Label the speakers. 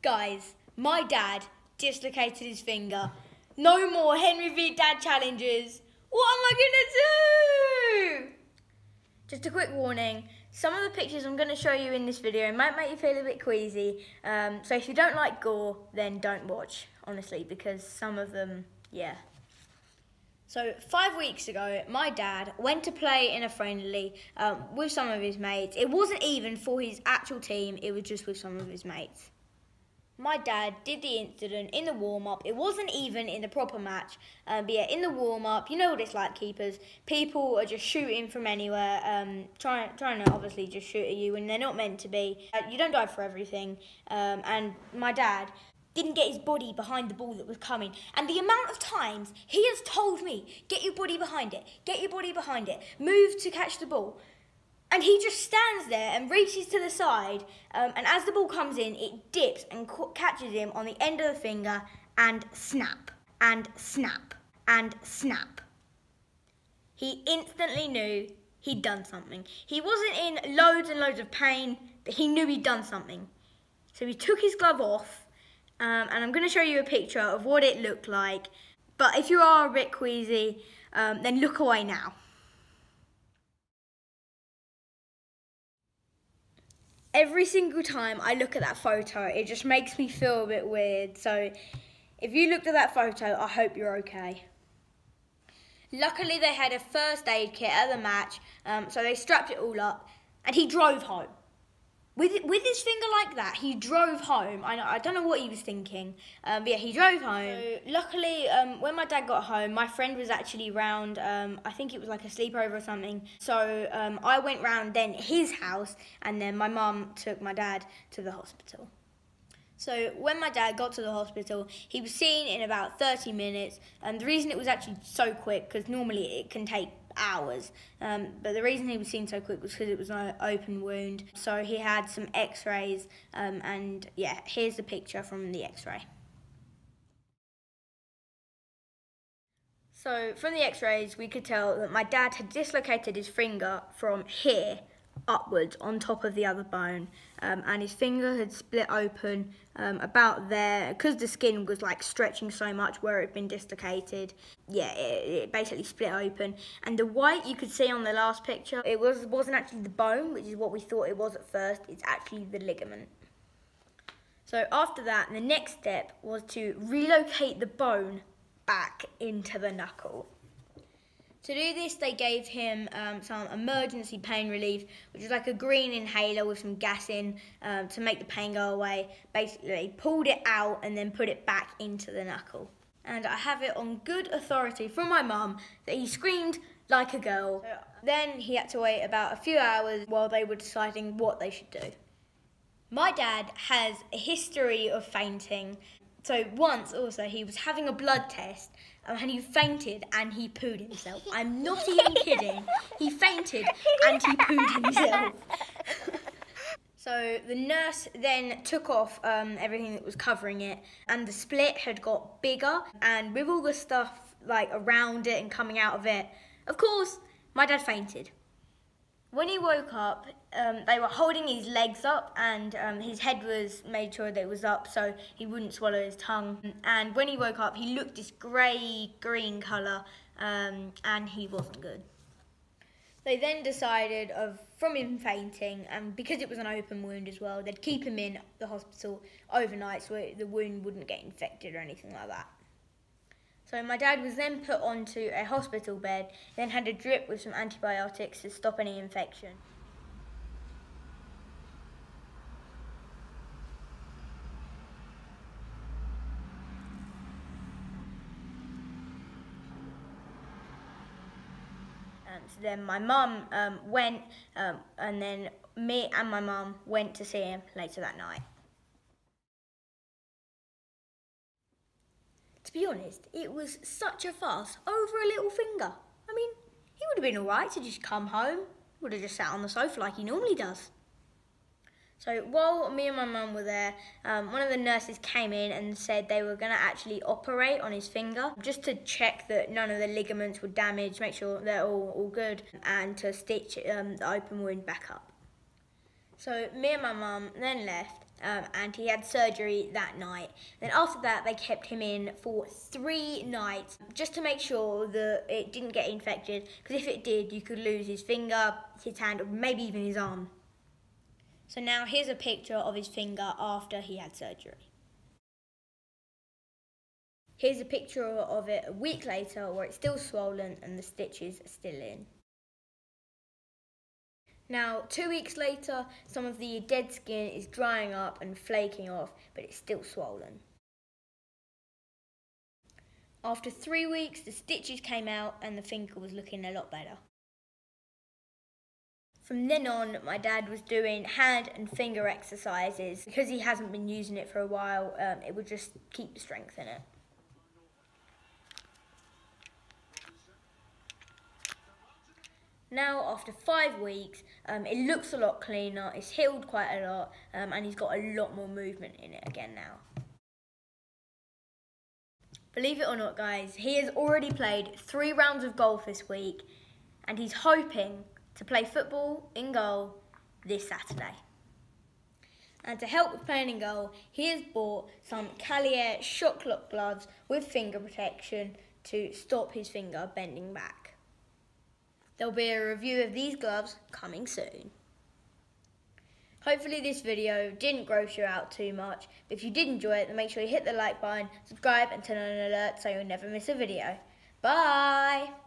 Speaker 1: Guys, my dad dislocated his finger. No more Henry v Dad challenges. What am I gonna do? Just a quick warning, some of the pictures I'm gonna show you in this video might make you feel a bit queasy. So if you don't like gore, then don't watch, honestly, because some of them, yeah. So 5 weeks ago, my dad went to play in a friendly with some of his mates. It wasn't even for his actual team, it was just with some of his mates. My dad did the incident in the warm-up. It wasn't even in the proper match. But yeah, in the warm-up, you know what it's like, keepers. People are just shooting from anywhere, trying to obviously just shoot at you when they're not meant to be. You don't dive for everything. And my dad didn't get his body behind the ball that was coming. And the amount of times he has told me, get your body behind it, get your body behind it, move to catch the ball. And he just stands there and reaches to the side, and as the ball comes in, it dips and catches him on the end of the finger, and snap, and snap, and snap. He instantly knew he'd done something. He wasn't in loads and loads of pain, but he knew he'd done something. So he took his glove off, and I'm going to show you a picture of what it looked like. But if you are a bit queasy, then look away now. Every single time I look at that photo, it just makes me feel a bit weird. So if you looked at that photo, I hope you're okay. Luckily, they had a first aid kit at the match, so they strapped it all up, and he drove home. With his finger like that, he drove home. I don't know what he was thinking, but yeah, he drove home. So, luckily, when my dad got home, my friend was actually round. I think it was like a sleepover or something. So I went round then his house, and then my mum took my dad to the hospital. So when my dad got to the hospital, he was seen in about 30 minutes. And the reason it was actually so quick, because normally it can take hours, but the reason he was seen so quick was because it was an open wound. So he had some x-rays, and yeah, here's the picture from the x-ray. So from the x-rays, we could tell that my dad had dislocated his finger from here upwards on top of the other bone, and his finger had split open about there because the skin was like stretching so much where it had been dislocated. Yeah, it basically split open, and the white you could see on the last picture, it wasn't actually the bone, which is what we thought it was at first. It's actually the ligament. So after that, the next step was to relocate the bone back into the knuckle. To do this, they gave him some emergency pain relief, which was like a green inhaler with some gas in to make the pain go away. Basically, they pulled it out and then put it back into the knuckle. And I have it on good authority from my mum that he screamed like a girl. Then he had to wait about a few hours while they were deciding what they should do. My dad has a history of fainting. So once also he was having a blood test and he fainted and he pooed himself. I'm not even kidding. He fainted and he pooed himself. So the nurse then took off everything that was covering it, and the split had got bigger, and with all the stuff like around it and coming out of it, of course, my dad fainted. When he woke up, they were holding his legs up, and his head was made sure that it was up so he wouldn't swallow his tongue. And when he woke up, he looked this grey-green colour, and he wasn't good. They then decided from him fainting, and because it was an open wound as well, they'd keep him in the hospital overnight so the wound wouldn't get infected or anything like that. So my dad was then put onto a hospital bed, then had a drip with some antibiotics to stop any infection. So then my mum went, and then me and my mum went to see him later that night. To be honest, it was such a fuss over a little finger. I mean, he would have been alright to just come home, would have just sat on the sofa like he normally does. So while me and my mum were there, one of the nurses came in and said they were going to actually operate on his finger just to check that none of the ligaments were damaged, make sure they're all good, and to stitch the open wound back up. So me and my mum then left, and he had surgery that night. Then after that, they kept him in for 3 nights just to make sure that it didn't get infected, because if it did, you could lose his finger, his hand, or maybe even his arm. So now here's a picture of his finger after he had surgery. Here's a picture of it a week later where it's still swollen and the stitches are still in. Now, 2 weeks later, some of the dead skin is drying up and flaking off, but it's still swollen. After 3 weeks, the stitches came out and the finger was looking a lot better. From then on, my dad was doing hand and finger exercises. Because he hasn't been using it for a while, it would just keep the strength in it. Now, after 5 weeks, it looks a lot cleaner, it's healed quite a lot, and he's got a lot more movement in it again now. Believe it or not, guys, he has already played 3 rounds of golf this week, and he's hoping to play football in goal this Saturday. And to help with playing in goal, he has bought some Kaliaaer Shoklock gloves with finger protection to stop his finger bending back. There'll be a review of these gloves coming soon. Hopefully this video didn't gross you out too much, but if you did enjoy it, then make sure you hit the like button, subscribe and turn on an alert so you'll never miss a video. Bye!